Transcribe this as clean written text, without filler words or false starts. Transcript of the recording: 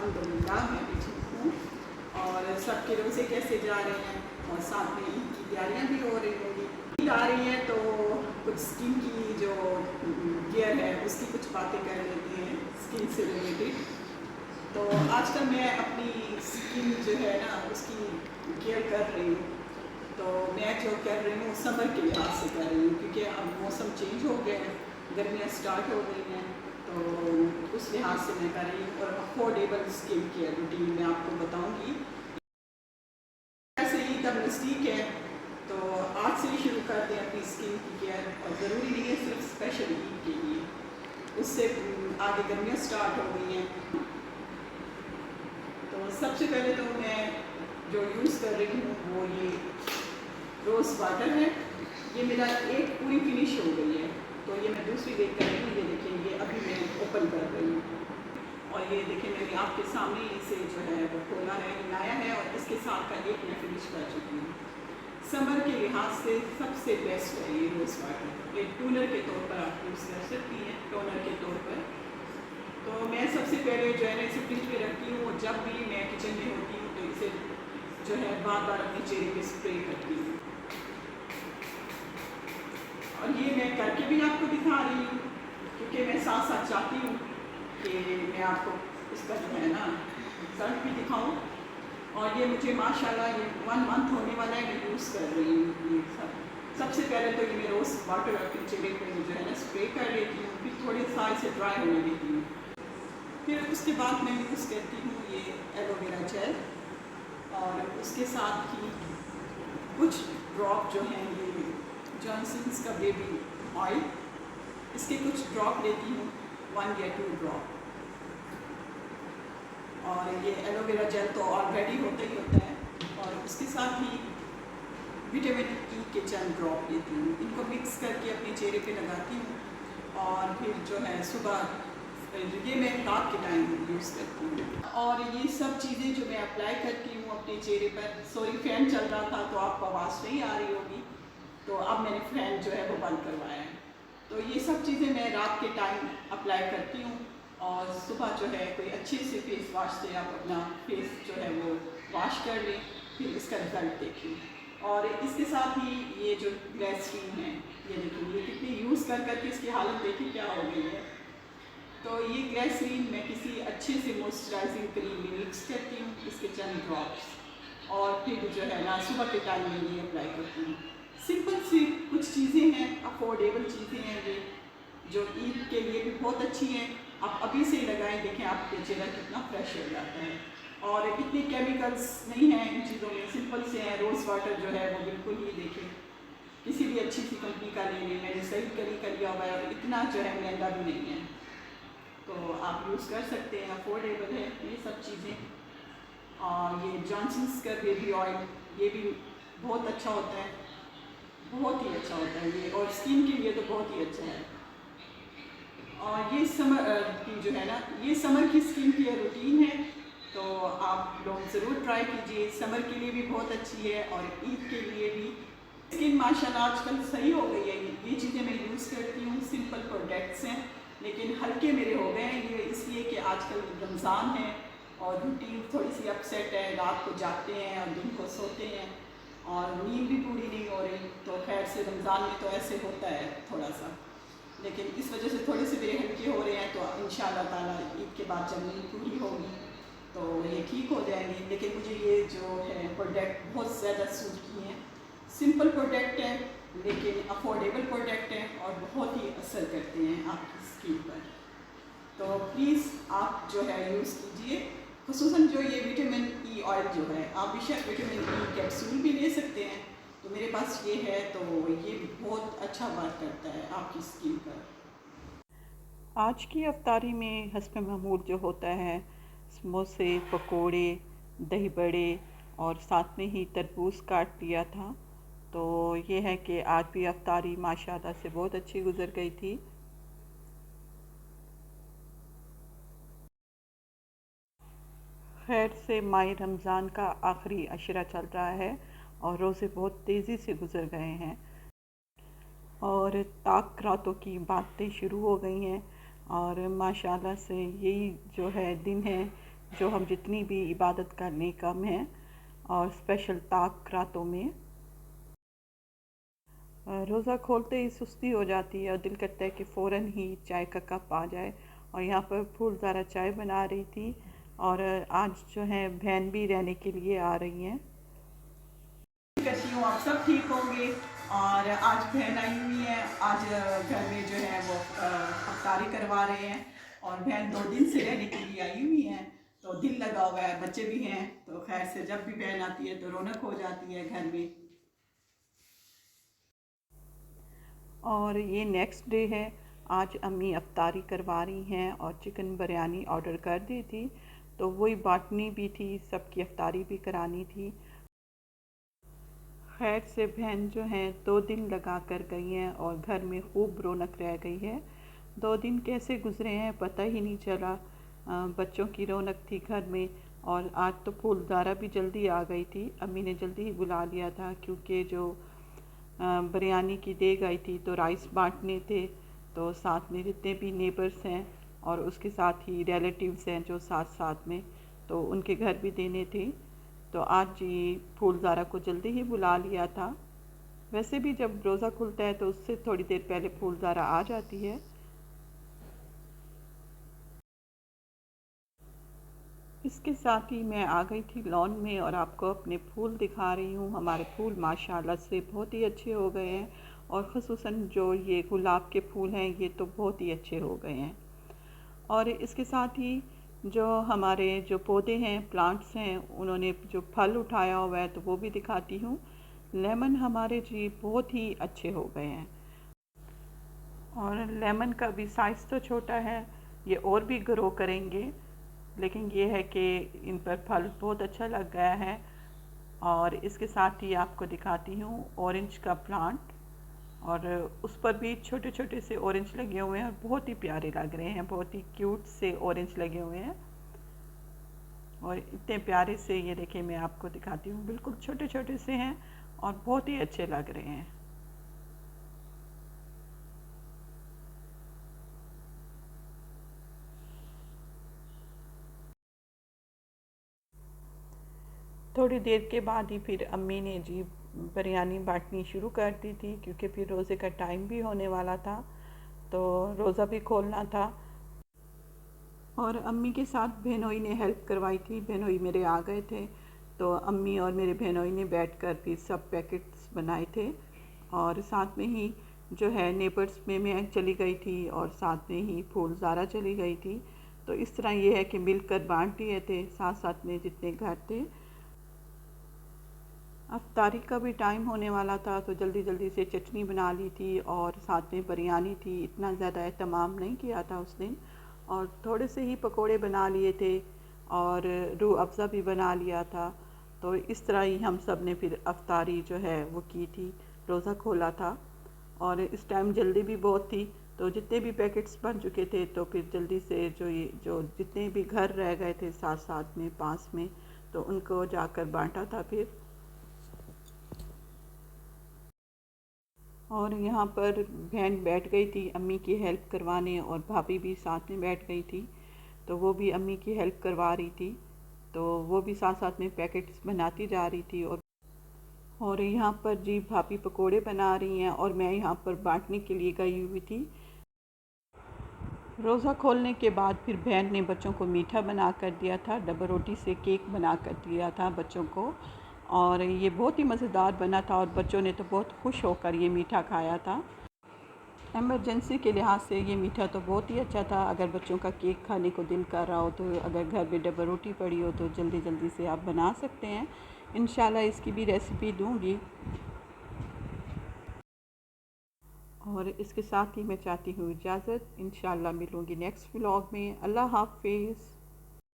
अल्हम्दुलिल्लाह मैं भी ठीक हूँ। और सबके रोज़े कैसे जा रहे हैं और साथ में ईद की तैयारियाँ भी हो रही होंगी। ईद आ रही है तो कुछ स्किन की जो केयर है उसकी कुछ बातें कर लेते हैं स्किन से रिलेटेड। तो आजकल मैं अपनी स्किन जो है ना उसकी केयर कर रही हूँ। तो मैं जो कर रही हूँ समर के लिहाज से कर रही हूँ, क्योंकि अब मौसम चेंज हो गया है, गर्मियाँ स्टार्ट हो गई हैं, तो उस लिहाज से मैं कर रही हूँ। और अफोर्डेबल स्किन केयर रूटीन मैं आपको बताऊँगी। ऐसे ईद अब नज़दीक है तो आज से ही शुरू कर दें अपनी स्किन की केयर। और ज़रूरी नहीं है सिर्फ स्पेशल ईद के लिए, उससे आगे गर्मियाँ स्टार्ट हो गई हैं। तो सबसे पहले तो मैं जो यूज़ कर रही हूँ वो ये रोज़ वाटर है। ये मेरा एक पूरी फिनिश हो गई है, तो ये मैं दूसरी देख कर रही हूँ। ये देखिए, ये अभी मैं ओपन कर रही हूँ और ये देखिए मैंने आपके सामने इसे जो है वो खोला है, लाया है और इसके साथ का एक मैं फिनिश कर चुकी हूँ। समर के लिहाज से सबसे बेस्ट है ये रोज़ वाटर। एक टोनर के तौर पर आप यूज़ कर सकती हैं, टोनर के तौर पर। तो मैं सबसे पहले जो है ना इसे फ्रिज में रखती हूँ और जब भी मैं किचन में होती हूँ तो इसे जो है बार बार अपने चेहरे पे स्प्रे करती हूँ। और ये मैं करके भी आपको दिखा रही हूँ, क्योंकि मैं साथ साथ चाहती हूँ कि मैं आपको इसका जो है ना रिजल्ट भी दिखाऊँ। और ये मुझे माशाल्लाह ये 1 मंथ होने वाला है, मैं यूज़ कर रही हूँ ये सब। सबसे पहले तो ये मैं रोज़ वाटर अपने चेहरे पे जो है ना स्प्रे कर लेती हूँ, फिर थोड़े सा इसे ड्राई होने देती हूँ। फिर उसके बाद मैं यूज़ करती हूँ ये एलोवेरा जेल, और उसके साथ ही कुछ ड्रॉप जो हैं ये जॉनसन्स का बेबी ऑयल, इसके कुछ ड्रॉप लेती हूँ, 1 या 2 ड्रॉप। और ये एलोवेरा जेल तो ऑलरेडी होता ही होता है, और उसके साथ ही विटामिन ई के चंद ड्रॉप लेती हूँ। इनको मिक्स करके अपने चेहरे पे लगाती हूँ और फिर जो है सुबह ये मैं रात के टाइम यूज़ करती हूँ। और ये सब चीज़ें जो मैं अप्लाई करती हूँ अपने चेहरे पर, सॉरी फ़ैन चल रहा था तो आपको आवाज़ नहीं आ रही होगी, तो अब मैंने फ़ैन जो है वो बंद करवाया है। तो ये सब चीज़ें मैं रात के टाइम अप्लाई करती हूँ और सुबह जो है कोई अच्छे से फेस वाश से आप अपना फेस जो है वो वॉश कर लें, फिर इसका रिज़ल्ट देखिए। और इसके साथ ही ये जो ग्लिसरीन है, ये देखिए ये कितनी यूज़ कर करके इसकी हालत देखिए क्या हो गई है। तो ये ग्लिसरीन मैं किसी अच्छे से मॉइस्चराइजिंग क्रीम में मिक्स करती हूँ, इसके चंद ड्रॉप्स, और फिर जो है ना सुबह के टाइम में ये अप्लाई करती हूँ। सिंपल सी कुछ चीज़ें हैं, अफोर्डेबल चीज़ें हैं ये, जो ईद के लिए भी बहुत अच्छी हैं। आप अभी से ही लगाएं, देखें आपके चेहरा कितना फ्रेश हो जाता है। और इतनी केमिकल्स नहीं हैं इन चीज़ों में, सिंपल से हैं। रोज़ वाटर जो है वो बिल्कुल ही देखें किसी भी अच्छी सी कंपनी का ले लें, मैंने सही करी कर लिया हुआ है और इतना जो है महंगा भी नहीं है, तो आप यूज़ कर सकते हैं। अफोर्डेबल है ये सब चीज़ें। और ये जॉनसन्स का बेबी ऑयल, ये भी बहुत अच्छा होता है, बहुत ही अच्छा होता है ये, और स्किन के लिए तो बहुत ही अच्छा है। और ये समर की जो है ना, ये समर की स्किन केयर रूटीन है, तो आप लोग ज़रूर ट्राई कीजिए। समर के लिए भी बहुत अच्छी है और ईद के लिए भी। स्किन माशाल्लाह आजकल सही हो गई है। ये चीज़ें मैं यूज़ करती हूँ, सिंपल प्रोडक्ट्स हैं, लेकिन हल्के मेरे हो गए हैं ये इसलिए कि आजकल रमज़ान है और रूटीन थोड़ी सी अपसेट है। रात को जागते हैं और दिन को सोते हैं और नींद भी पूरी नहीं हो रही। तो खैर से रमज़ान में तो ऐसे होता है थोड़ा सा, लेकिन इस वजह से थोड़े से मेरे हल्के हो रहे हैं। तो इंशाअल्लाह ताला ईद के बाद जब नींद पूरी होगी तो ये ठीक हो जाएंगी। लेकिन मुझे ये जो है प्रोडक्ट बहुत ज़्यादा सूट किए हैं। सिंपल प्रोडक्ट है लेकिन अफोर्डेबल प्रोडक्ट है और बहुत ही असर करते हैं आपकी स्किन पर। तो प्लीज़ आप जो है यूज़ कीजिए। खुसूसन जो ये विटामिन ई ऑयल जो है, आप बेशक विटामिन ई कैप्सूल भी ले सकते हैं, तो मेरे पास ये है, तो ये बहुत अच्छा वर्क करता है आपकी स्किन पर। आज की अफ्तारी में हस्ब मामूल जो होता है समोसे, पकोड़े, दही बड़े और साथ में ही तरबूज काट लिया था। तो ये है कि आज भी अफ्तारी माशाल्लाह से बहुत अच्छी गुज़र गई थी। खैर से माह रमज़ान का आखिरी अशरा चल रहा है और रोज़े बहुत तेज़ी से गुज़र गए हैं और ताक रातों की बातें शुरू हो गई हैं। और माशाल्लाह से यही जो है दिन है जो हम जितनी भी इबादत कर लें कम है। और स्पेशल ताक रातों में रोज़ा खोलते ही सुस्ती हो जाती है और दिल करता है कि फ़ौरन ही चाय का कप आ जाए। और यहाँ पर फूलज़ारा चाय बना रही थी और आज जो है बहन भी रहने के लिए आ रही हैं। करती हूँ आप सब ठीक होंगे। और आज बहन आई हुई है, आज घर में जो है वो अफ्तारी करवा रहे हैं। और बहन 2 दिन से रहने के लिए आई हुई हैं, तो दिल लगा हुआ है, बच्चे भी हैं, तो खैर से जब भी बहन आती है तो रौनक हो जाती है घर में। और ये नेक्स्ट डे है। आज अम्मी अफ्तारी करवा रही हैं और चिकन बिरयानी ऑर्डर कर दी थी, तो वही बांटनी भी थी, सबकी अफ्तारी भी करानी थी। खैर से बहन जो हैं 2 दिन लगा कर गई हैं और घर में खूब रौनक रह गई है। 2 दिन कैसे गुजरे हैं पता ही नहीं चला। बच्चों की रौनक थी घर में। और आज तो फूलदारा भी जल्दी आ गई थी, अम्मी ने जल्दी ही बुला लिया था क्योंकि जो बिरयानी की देग आई थी तो राइस बांटने थे, तो साथ में जितने भी नेबर्स हैं और उसके साथ ही रिलेटिव्स हैं जो साथ साथ में, तो उनके घर भी देने थे। तो आज जी फूलज़ारा को जल्दी ही बुला लिया था। वैसे भी जब रोज़ा खुलता है तो उससे थोड़ी देर पहले फूलज़ारा आ जाती है। इसके साथ ही मैं आ गई थी लॉन में और आपको अपने फूल दिखा रही हूँ। हमारे फूल माशाल्लाह से बहुत ही अच्छे हो गए हैं और ख़ुसूसन जो ये गुलाब के फूल हैं ये तो बहुत ही अच्छे हो गए हैं। और इसके साथ ही जो हमारे जो पौधे हैं, प्लांट्स हैं, उन्होंने जो फल उठाया हुआ है तो वो भी दिखाती हूँ। लेमन हमारे जी बहुत ही अच्छे हो गए हैं और लेमन का भी साइज़ तो छोटा है, ये और भी ग्रो करेंगे, लेकिन ये है कि इन पर फल बहुत अच्छा लग गया है। और इसके साथ ही आपको दिखाती हूँ ऑरेंज का प्लांट, और उस पर भी छोटे छोटे से ऑरेंज लगे हुए हैं और बहुत ही प्यारे लग रहे हैं, बहुत ही क्यूट से ऑरेंज लगे हुए हैं। और इतने प्यारे से ये देखिए मैं आपको दिखाती हूँ, बिल्कुल छोटे छोटे से हैं और बहुत ही अच्छे लग रहे हैं। थोड़ी देर के बाद ही फिर अम्मी ने जी बिरयानी बांटनी शुरू कर दी थी क्योंकि फिर रोज़े का टाइम भी होने वाला था, तो रोज़ा भी खोलना था। और अम्मी के साथ बहनोई ने हेल्प करवाई थी, बहनोई मेरे आ गए थे, तो अम्मी और मेरे बहनोई ने बैठकर फिर सब पैकेट्स बनाए थे। और साथ में ही जो है नेबर्स में मैं चली गई थी और साथ में ही फूलज़ारा चली गई थी। तो इस तरह ये है कि मिलकर बांट दिए थे साथ साथ में जितने घर थे। अफ्तारी का भी टाइम होने वाला था तो जल्दी जल्दी से चटनी बना ली थी और साथ में बिरयानी थी, इतना ज़्यादा एहतमाम नहीं किया था उस दिन। और थोड़े से ही पकोड़े बना लिए थे और रूह अफ़ज़ा भी बना लिया था। तो इस तरह ही हम सब ने फिर अफ्तारी जो है वो की थी, रोज़ा खोला था। और इस टाइम जल्दी भी बहुत थी, तो जितने भी पैकेट्स बन चुके थे तो फिर जल्दी से जो जितने भी घर रह गए थे साथ साथ में पास में, तो उनको जाकर बांटा था फिर। और यहाँ पर बहन बैठ गई थी अम्मी की हेल्प करवाने और भाभी भी साथ में बैठ गई थी, तो वो भी अम्मी की हेल्प करवा रही थी, तो वो भी साथ साथ में पैकेट्स बनाती जा रही थी। और यहाँ पर जी भाभी पकोड़े बना रही हैं और मैं यहाँ पर बांटने के लिए गई हुई थी। रोज़ा खोलने के बाद फिर बहन ने बच्चों को मीठा बना कर दिया था, डबल रोटी से केक बना कर दिया था बच्चों को, और ये बहुत ही मज़ेदार बना था और बच्चों ने तो बहुत खुश होकर ये मीठा खाया था। एमरजेंसी के लिहाज से ये मीठा तो बहुत ही अच्छा था। अगर बच्चों का केक खाने को दिल कर रहा हो तो अगर घर में डबल रोटी पड़ी हो तो जल्दी जल्दी से आप बना सकते हैं। इंशाल्लाह इसकी भी रेसिपी दूँगी। और इसके साथ ही मैं चाहती हूँ इजाज़त, इंशाल्लाह मिलूँगी नेक्स्ट व्लॉग में। अल्लाह हाफ़िज़।